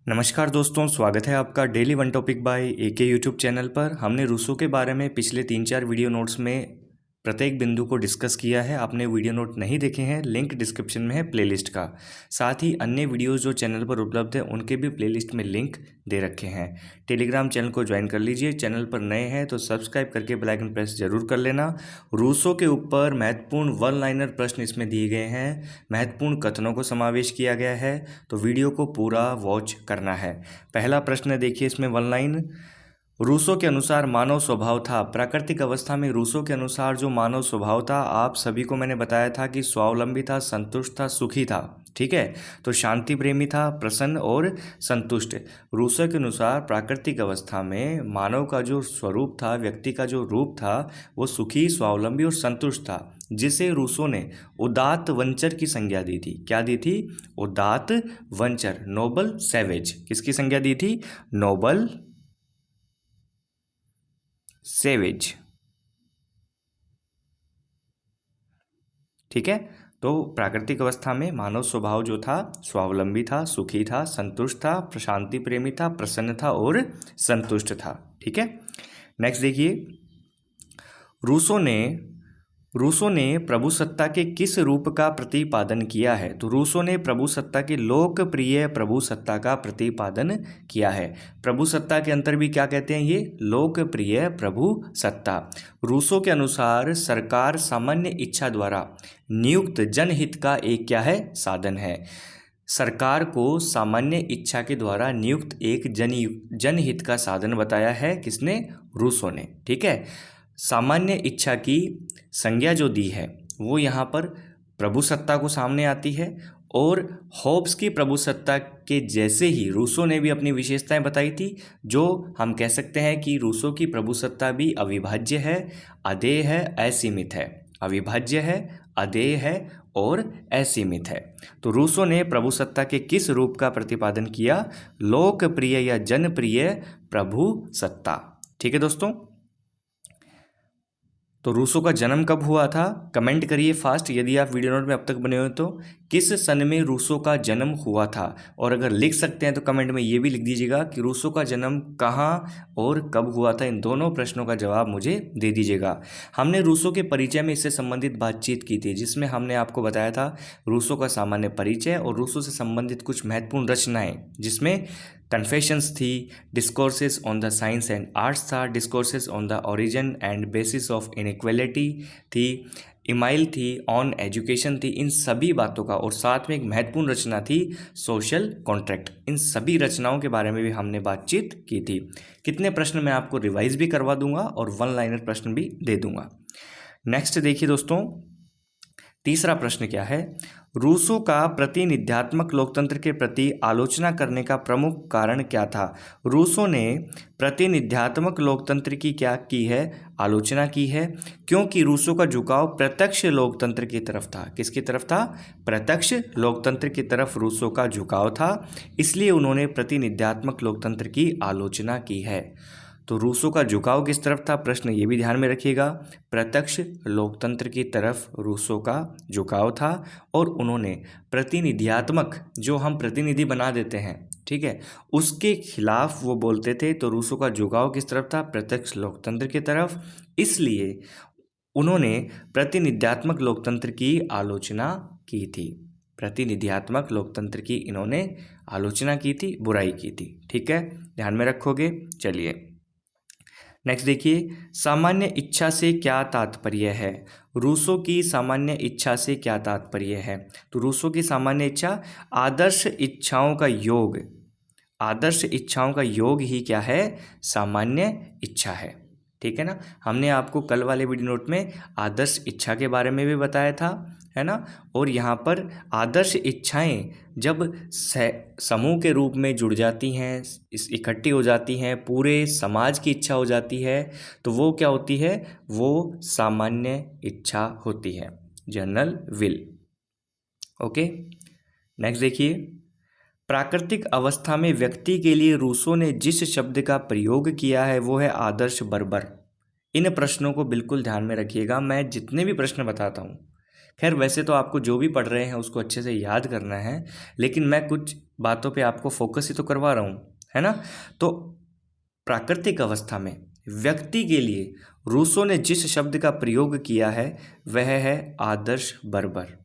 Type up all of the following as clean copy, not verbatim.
नमस्कार दोस्तों, स्वागत है आपका daily one topic by AK YouTube channel पर। हमने रूसो के बारे में पिछले 3-4 वीडियो नोट्स में प्रत्येक बिंदु को डिस्कस किया है। आपने वीडियो नोट नहीं देखे हैं, लिंक डिस्क्रिप्शन में है प्लेलिस्ट का। साथ ही अन्य वीडियोस जो चैनल पर उपलब्ध है उनके भी प्लेलिस्ट में लिंक दे रखे हैं। टेलीग्राम चैनल को ज्वाइन कर लीजिए। चैनल पर नए हैं तो सब्सक्राइब करके बेल आइकन प्रेस जरूर कर लेना। रूसो के ऊपर महत्वपूर्ण वन लाइनर प्रश्न इसमें दिए गए हैं, महत्वपूर्ण कथनों को समावेश किया गया है, तो वीडियो को पूरा वॉच करना है। पहला प्रश्न देखिए इसमें वन लाइन। रूसो के अनुसार मानव स्वभाव था। प्राकृतिक अवस्था में रूसो के अनुसार जो मानव स्वभाव था, आप सभी को मैंने बताया था कि स्वावलंबी था, संतुष्ट था, सुखी था। ठीक है, तो शांति प्रेमी था, प्रसन्न और संतुष्ट। रूसो के अनुसार प्राकृतिक अवस्था में मानव का जो स्वरूप था, व्यक्ति का जो रूप था, वो सुखी, स्वावलंबी और संतुष्ट था, जिसे रूसो ने उदात्त वंचर की संज्ञा दी थी। क्या दी थी? उदात्त वंचर, नोबल सैवेज। किसकी संज्ञा दी थी? Noble savage. ठीक है, तो प्राकृतिक अवस्था में मानव स्वभाव जो था, स्वावलंबी था, सुखी था, संतुष्ट था, शांति प्रेमी था, प्रसन्न था और संतुष्ट था। ठीक है, नेक्स्ट देखिए। रूसो ने प्रभुसत्ता के किस रूप का प्रतिपादन किया है? तो रूसो ने प्रभुसत्ता की लोकप्रिय प्रभुसत्ता का प्रतिपादन किया है। प्रभुसत्ता के अंतर भी क्या कहते हैं? ये लोकप्रिय प्रभुसत्ता। रूसो के अनुसार सरकार सामान्य इच्छा द्वारा नियुक्त जनहित का एक क्या है? साधन है। सरकार को सामान्य इच्छा के द्वारा नियुक्त एक जनहित का साधन बताया है। किसने? रूसो ने। ठीक है, सामान्य इच्छा की संज्ञा जो दी है वो यहाँ पर प्रभुसत्ता को सामने आती है, और होब्स की प्रभुसत्ता के जैसे ही रूसो ने भी अपनी विशेषताएं बताई थी, जो हम कह सकते हैं कि रूसो की प्रभुसत्ता भी अविभाज्य है, अदेय है, असीमित है। अविभाज्य है, अदेय है और असीमित है। तो रूसो ने प्रभुसत्ता के किस रूप का प्रतिपादन किया? लोकप्रिय या जनप्रिय प्रभुसत्ता। ठीक है दोस्तों, तो रूसो का जन्म कब हुआ था? कमेंट करिए फास्ट यदि आप वीडियो नोट में अब तक बने हो तो। किस सन में रूसो का जन्म हुआ था? और अगर लिख सकते हैं तो कमेंट में ये भी लिख दीजिएगा कि रूसो का जन्म कहाँ और कब हुआ था। इन दोनों प्रश्नों का जवाब मुझे दे दीजिएगा। हमने रूसो के परिचय में इससे संबंधित बातचीत की थी, जिसमें हमने आपको बताया था रूसो का सामान्य परिचय और रूसो से संबंधित कुछ महत्वपूर्ण रचनाएं, जिसमें कन्फेशंस थी, discourses on the science and arts था, discourses on the origin and basis of inequality थी, इमाइल थी, ऑन एजुकेशन थी। इन सभी बातों का, और साथ में एक महत्वपूर्ण रचना थी सोशल कॉन्ट्रैक्ट। इन सभी रचनाओं के बारे में भी हमने बातचीत की थी। कितने प्रश्न मैं आपको रिवाइज भी करवा दूंगा और वन लाइनर प्रश्न भी दे दूंगा। नेक्स्ट देखिए दोस्तों, तीसरा प्रश्न क्या है? रूसो का प्रतिनिध्यात्मक लोकतंत्र के प्रति आलोचना करने का प्रमुख कारण क्या था? रूसो ने प्रतिनिध्यात्मक लोकतंत्र की क्या की है? आलोचना की है, क्योंकि रूसो का झुकाव प्रत्यक्ष लोकतंत्र की तरफ था। किसकी तरफ था? प्रत्यक्ष लोकतंत्र की तरफ रूसो का झुकाव था, इसलिए उन्होंने प्रतिनिध्यात्मक लोकतंत्र की आलोचना की है। तो रूसो का झुकाव किस तरफ था? प्रश्न ये भी ध्यान में रखिएगा। प्रत्यक्ष लोकतंत्र की तरफ रूसो का झुकाव था, और उन्होंने प्रतिनिध्यात्मक, जो हम प्रतिनिधि बना देते हैं, ठीक है, उसके खिलाफ वो बोलते थे। तो रूसो का झुकाव किस तरफ था? प्रत्यक्ष लोकतंत्र की तरफ, इसलिए उन्होंने प्रतिनिध्यात्मक लोकतंत्र की आलोचना की थी। प्रतिनिध्यात्मक लोकतंत्र की इन्होंने आलोचना की थी, बुराई की थी। ठीक है, ध्यान में रखोगे। चलिए नेक्स्ट देखिए, सामान्य इच्छा से क्या तात्पर्य है? रूसो की सामान्य इच्छा से क्या तात्पर्य है? तो रूसो की सामान्य इच्छा आदर्श इच्छाओं का योग, आदर्श इच्छाओं का योग ही क्या है? सामान्य इच्छा है। ठीक है ना, हमने आपको कल वाले वीडियो नोट में आदर्श इच्छा के बारे में भी बताया था, है ना। और यहाँ पर आदर्श इच्छाएं जब समूह के रूप में जुड़ जाती हैं, इकट्ठी हो जाती हैं, पूरे समाज की इच्छा हो जाती है, तो वो क्या होती है? वो सामान्य इच्छा होती है, जनरल विल। ओके, नेक्स्ट देखिए, प्राकृतिक अवस्था में व्यक्ति के लिए रूसो ने जिस शब्द का प्रयोग किया है वो है आदर्श बर्बर। इन प्रश्नों को बिल्कुल ध्यान में रखिएगा। मैं जितने भी प्रश्न बताता हूँ खैर वैसे तो आपको जो भी पढ़ रहे हैं उसको अच्छे से याद करना है, लेकिन मैं कुछ बातों पे आपको फोकस ही तो करवा रहा हूँ, है ना। तो प्राकृतिक अवस्था में व्यक्ति के लिए रूसो ने जिस शब्द का प्रयोग किया है वह है आदर्श बर्बर।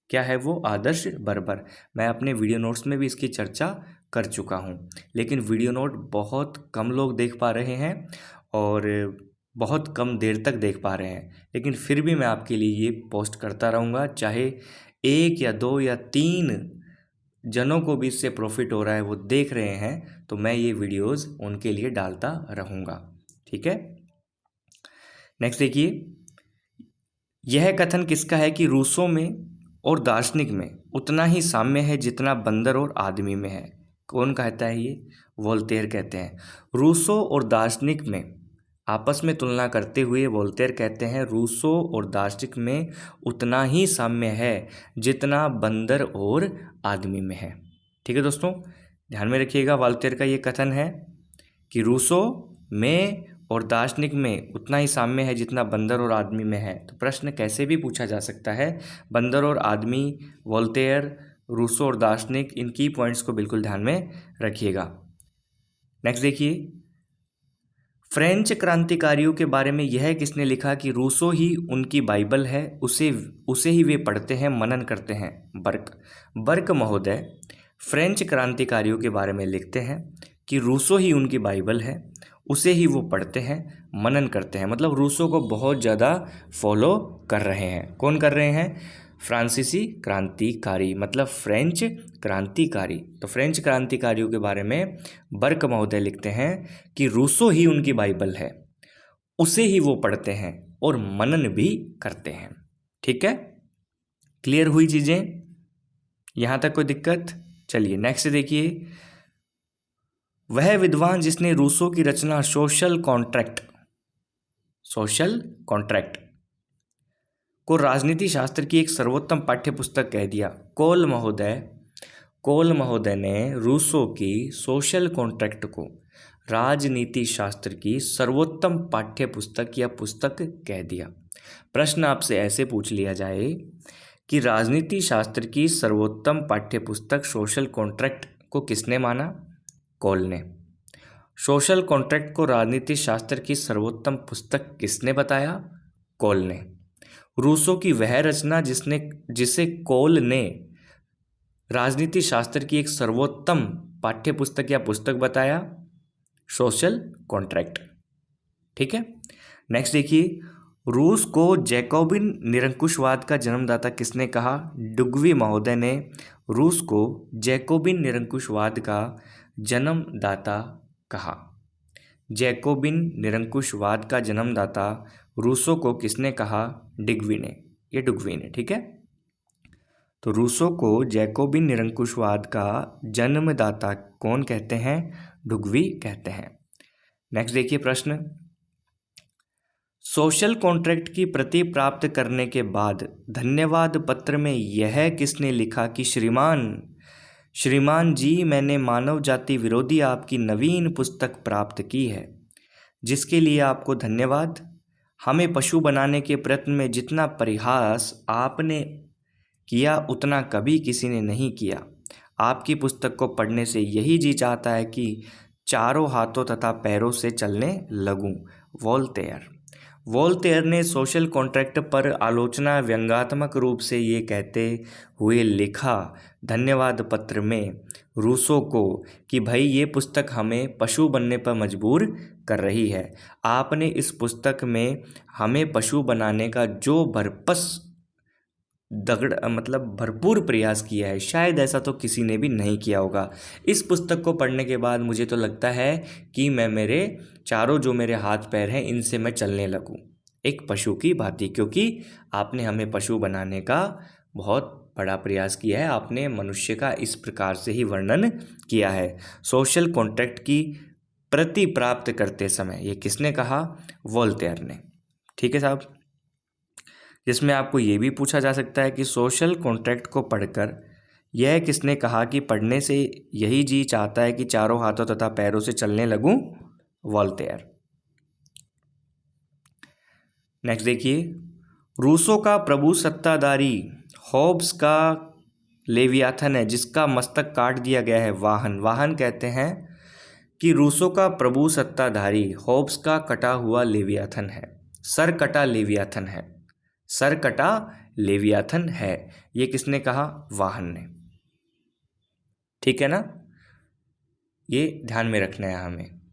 क्या है वो? आदर्श बर्बर। मैं अपने वीडियो नोट्स में भी इसकी चर्चा कर चुका हूँ, लेकिन वीडियो नोट बहुत कम लोग देख पा रहे हैं और बहुत कम देर तक देख पा रहे हैं, लेकिन फिर भी मैं आपके लिए ये पोस्ट करता रहूँगा, चाहे 1 या 2 या 3 जनों को भी इससे प्रॉफिट हो रहा है, वो देख रहे हैं, तो मैं ये वीडियोस उनके लिए डालता रहूँगा। ठीक है, नेक्स्ट देखिए, यह कथन किसका है कि रूसो में और दार्शनिक में उतना ही साम्य है जितना बंदर और आदमी में है? कौन कहता है ये? वोल्टेयर कहते हैं। रूसो और दार्शनिक में आपस में तुलना करते हुए वोल्टेयर कहते हैं रूसो और दार्शनिक में उतना ही साम्य है जितना बंदर और आदमी में है। ठीक है दोस्तों, ध्यान में रखिएगा, वोल्टेयर का ये कथन है कि रूसो में और दार्शनिक में उतना ही साम्य है जितना बंदर और आदमी में है। तो प्रश्न कैसे भी पूछा जा सकता है, बंदर और आदमी, वोल्टेयर, रूसो और दार्शनिक, इन की पॉइंट्स को बिल्कुल ध्यान में रखिएगा। नेक्स्ट देखिए, फ्रेंच क्रांतिकारियों के बारे में यह किसने लिखा कि रूसो ही उनकी बाइबल है, उसे ही वे पढ़ते हैं, मनन करते हैं? बर्क महोदय फ्रेंच क्रांतिकारियों के बारे में लिखते हैं कि रूसो ही उनकी बाइबल है, उसे ही वो पढ़ते हैं, मनन करते हैं। मतलब रूसो को बहुत ज़्यादा फॉलो कर रहे हैं। कौन कर रहे हैं? फ्रांसीसी क्रांतिकारी, मतलब फ्रेंच क्रांतिकारी। तो फ्रेंच क्रांतिकारियों के बारे में बर्क महोदय लिखते हैं कि रूसो ही उनकी बाइबल है, उसे ही वो पढ़ते हैं और मनन भी करते हैं। ठीक है, क्लियर हुई चीज़ें? यहाँ तक कोई दिक्कत? चलिए नेक्स्ट देखिए, वह विद्वान जिसने रूसो की रचना सोशल कॉन्ट्रैक्ट को राजनीति शास्त्र की एक सर्वोत्तम पाठ्य पुस्तक कह दिया। कोल महोदय ने रूसो की सोशल कॉन्ट्रैक्ट को राजनीति शास्त्र की सर्वोत्तम पाठ्य पुस्तक या पुस्तक कह दिया। प्रश्न आपसे ऐसे पूछ लिया जाए कि राजनीति शास्त्र की सर्वोत्तम पाठ्य पुस्तक सोशल कॉन्ट्रैक्ट को किसने माना? कोल ने। सोशल कॉन्ट्रैक्ट को राजनीति शास्त्र की सर्वोत्तम पुस्तक किसने बताया? कोल ने। रूसो की वह रचना जिसे कोल ने राजनीति शास्त्र की एक सर्वोत्तम पाठ्य पुस्तक या पुस्तक बताया? Social contract. ठीक है, नेक्स्ट देखिए, रूस को जैकोबिन निरंकुशवाद का जन्मदाता किसने कहा? डुगवी महोदय ने रूस को जैकोबिन निरंकुशवाद का जन्मदाता कहा। जैकोबिन निरंकुशवाद का जन्मदाता रूसो को किसने कहा? डुगवी ने। ठीक है, तो रूसो को जैकोबिन निरंकुशवाद का जन्मदाता कौन कहते हैं? डुगवी कहते हैं। नेक्स्ट देखिए प्रश्न, सोशल कॉन्ट्रैक्ट की प्रति प्राप्त करने के बाद धन्यवाद पत्र में यह किसने लिखा कि श्रीमान जी, मैंने मानव जाति विरोधी आपकी नवीन पुस्तक प्राप्त की है, जिसके लिए आपको धन्यवाद। हमें पशु बनाने के प्रयत्न में जितना परिहास आपने किया उतना कभी किसी ने नहीं किया। आपकी पुस्तक को पढ़ने से यही जी चाहता है कि चारों हाथों तथा पैरों से चलने लगूं। वोल्टेयर ने सोशल कॉन्ट्रैक्ट पर आलोचना व्यंग्यात्मक रूप से ये कहते हुए लिखा धन्यवाद पत्र में रूसो को कि भाई ये पुस्तक हमें पशु बनने पर मजबूर कर रही है। आपने इस पुस्तक में हमें पशु बनाने का जो भरपूर प्रयास किया है, शायद ऐसा तो किसी ने भी नहीं किया होगा। इस पुस्तक को पढ़ने के बाद मुझे तो लगता है कि मैं मेरे चारों जो मेरे हाथ पैर हैं इनसे मैं चलने लगूं एक पशु की भांति, क्योंकि आपने हमें पशु बनाने का बहुत बड़ा प्रयास किया है। आपने मनुष्य का इस प्रकार से ही वर्णन किया है। सोशल कॉन्ट्रैक्ट की प्रति प्राप्त करते समय ये किसने कहा? वोल्टेयर ने। ठीक है साहब, जिसमें आपको ये भी पूछा जा सकता है कि सोशल कॉन्ट्रैक्ट को पढ़कर यह किसने कहा कि पढ़ने से यही जी चाहता है कि चारों हाथों तथा पैरों से चलने लगूं? वोल्टेयर। नेक्स्ट देखिए, रूसो का प्रभु सत्ताधारी हॉब्स का लेवियाथन है जिसका मस्तक काट दिया गया है वाहन। वाहन कहते हैं कि रूसो का प्रभु सत्ताधारी हॉब्स का कटा हुआ लेवियाथन है, सर कटा लेवियाथन है, सर कटा लेवियाथन है। ये किसने कहा? वाहन ने। ठीक है ना, ये ध्यान में रखना है हमें।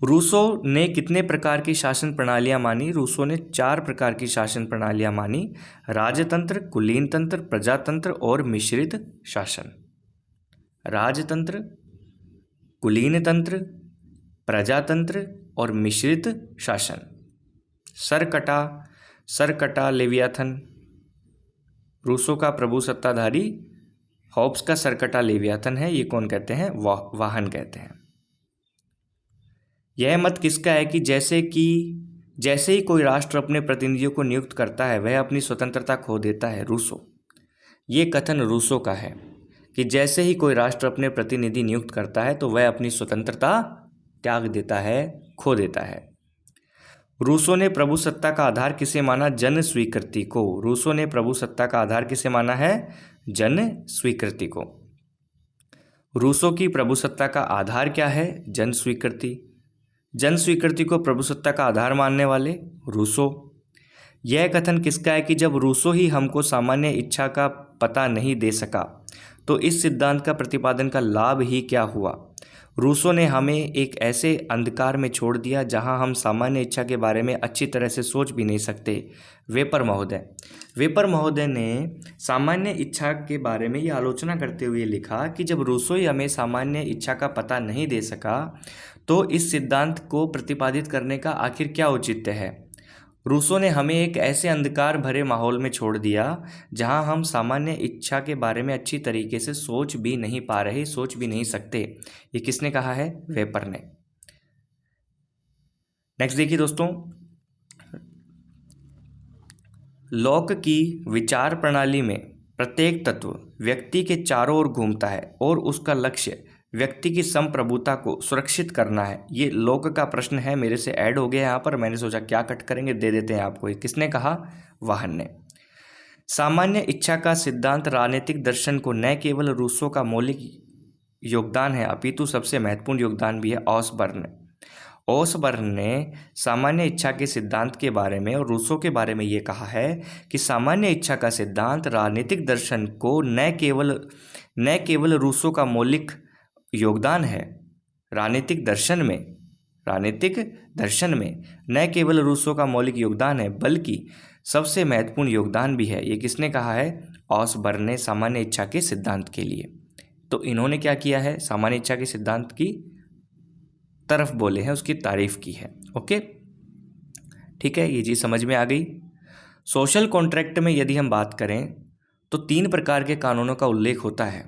रूसो ने कितने प्रकार की शासन प्रणालियां मानी? रूसो ने 4 प्रकार की शासन प्रणालियां मानी, राजतंत्र, कुलीन तंत्र, प्रजातंत्र और मिश्रित शासन। राजतंत्र, कुलीन तंत्र, प्रजातंत्र और मिश्रित शासन। सरकटा लेवियाथन, रूसो का प्रभु सत्ताधारी हॉब्स का सरकटा लेवियाथन है। ये कौन कहते हैं? वाहन कहते हैं। यह मत किसका है कि जैसे ही कोई राष्ट्र अपने प्रतिनिधियों को नियुक्त करता है वह अपनी स्वतंत्रता खो देता है? रूसो। ये कथन रूसो का है कि जैसे ही कोई राष्ट्र अपने प्रतिनिधि नियुक्त करता है तो वह अपनी स्वतंत्रता त्याग देता है, खो देता है। रूसो ने प्रभु सत्ता का आधार किसे माना? जन स्वीकृति को। रूसो ने प्रभु सत्ता का आधार किसे माना है? जन स्वीकृति को। रूसो की प्रभु सत्ता का आधार क्या है? जन स्वीकृति। जन स्वीकृति को प्रभुसत्ता का आधार मानने वाले रूसो। यह कथन किसका है कि जब रूसो ही हमको सामान्य इच्छा का पता नहीं दे सका तो इस सिद्धांत का प्रतिपादन का लाभ ही क्या हुआ? रूसो ने हमें एक ऐसे अंधकार में छोड़ दिया जहां हम सामान्य इच्छा के बारे में अच्छी तरह से सोच भी नहीं सकते। वेपर महोदय ने सामान्य इच्छा के बारे में ये आलोचना करते हुए लिखा कि जब रूसो ही हमें सामान्य इच्छा का पता नहीं दे सका तो इस सिद्धांत को प्रतिपादित करने का आखिर क्या औचित्य है? रूसो ने हमें एक ऐसे अंधकार भरे माहौल में छोड़ दिया जहां हम सामान्य इच्छा के बारे में अच्छी तरीके से सोच भी नहीं पा रहे, सोच भी नहीं सकते। ये किसने कहा है? वेपर ने। नेक्स्ट देखिए दोस्तों, लॉक की विचार प्रणाली में प्रत्येक तत्व व्यक्ति के चारों ओर घूमता है और उसका लक्ष्य व्यक्ति की संप्रभुता को सुरक्षित करना है। ये लॉक का प्रश्न है, मेरे से ऐड हो गया यहाँ पर, मैंने सोचा क्या कट करेंगे, दे देते हैं आपको। ये किसने कहा? वाहन ने। सामान्य इच्छा का सिद्धांत राजनीतिक दर्शन को न केवल रूसो का मौलिक योगदान है अपितु सबसे महत्वपूर्ण योगदान भी है। ओसबर्न ने सामान्य इच्छा के सिद्धांत के बारे में और रूसो के बारे में ये कहा है कि सामान्य इच्छा का सिद्धांत राजनीतिक दर्शन को न केवल रूसो का मौलिक योगदान है, राजनीतिक दर्शन में न केवल रूसो का मौलिक योगदान है बल्कि सबसे महत्वपूर्ण योगदान भी है। ये किसने कहा है? ओसबर्न ने सामान्य इच्छा के सिद्धांत के लिए। तो इन्होंने क्या किया है? सामान्य इच्छा के सिद्धांत की तरफ बोले हैं, उसकी तारीफ की है। ओके, ठीक है, ये चीज समझ में आ गई। सोशल कॉन्ट्रैक्ट में यदि हम बात करें तो 3 प्रकार के कानूनों का उल्लेख होता है: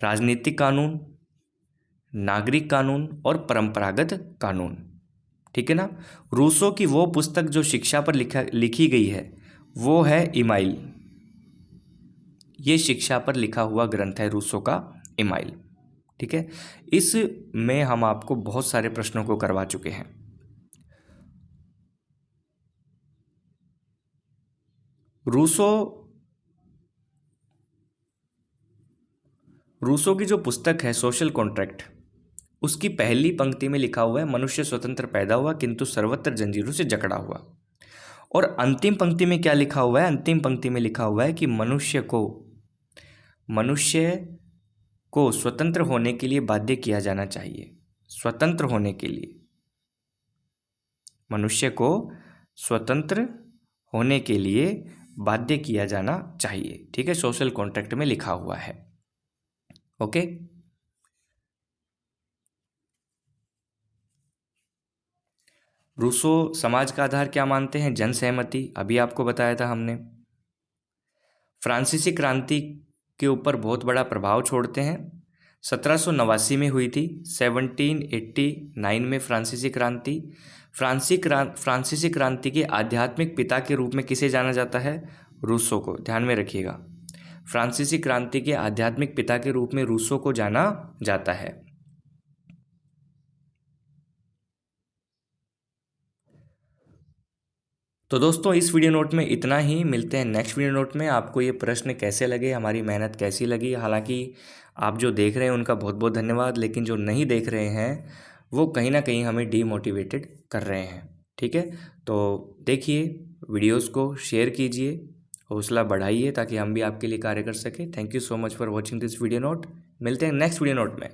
राजनीतिक कानून, नागरिक कानून और परंपरागत कानून। ठीक है ना। रूसो की वो पुस्तक जो शिक्षा पर लिखी गई है वो है इमाइल। ये शिक्षा पर लिखा हुआ ग्रंथ है रूसो का, इमाइल। ठीक है, इसमें हम आपको बहुत सारे प्रश्नों को करवा चुके हैं। रूसो की जो पुस्तक है सोशल कॉन्ट्रैक्ट, उसकी पहली पंक्ति में लिखा हुआ है मनुष्य स्वतंत्र पैदा हुआ किंतु सर्वत्र जंजीरों से जकड़ा हुआ। और अंतिम पंक्ति में क्या लिखा हुआ है? अंतिम पंक्ति में लिखा हुआ है कि मनुष्य को स्वतंत्र होने के लिए बाध्य किया जाना चाहिए। स्वतंत्र होने के लिए मनुष्य को स्वतंत्र होने के लिए बाध्य किया जाना चाहिए। ठीक है, सोशल कॉन्ट्रैक्ट में लिखा हुआ है। ओके, रूसो समाज का आधार क्या मानते हैं? जन सहमति, अभी आपको बताया था हमने। फ्रांसीसी क्रांति के ऊपर बहुत बड़ा प्रभाव छोड़ते हैं। 1789 में हुई थी, 1789 में फ्रांसीसी क्रांति। फ्रांसीसी क्रांति के आध्यात्मिक पिता के रूप में किसे जाना जाता है? रूसो को। ध्यान में रखिएगा, फ्रांसीसी क्रांति के आध्यात्मिक पिता के रूप में रूसो को जाना जाता है। तो दोस्तों इस वीडियो नोट में इतना ही, मिलते हैं नेक्स्ट वीडियो नोट में। आपको ये प्रश्न कैसे लगे, हमारी मेहनत कैसी लगी। हालांकि आप जो देख रहे हैं उनका बहुत बहुत धन्यवाद, लेकिन जो नहीं देख रहे हैं वो कहीं ना कहीं हमें डीमोटिवेटेड कर रहे हैं। ठीक है, तो देखिए वीडियोस को शेयर कीजिए, हौसला बढ़ाइए ताकि हम भी आपके लिए कार्य कर सकें। Thank you so much for watching this video note. मिलते हैं नेक्स्ट वीडियो नोट में।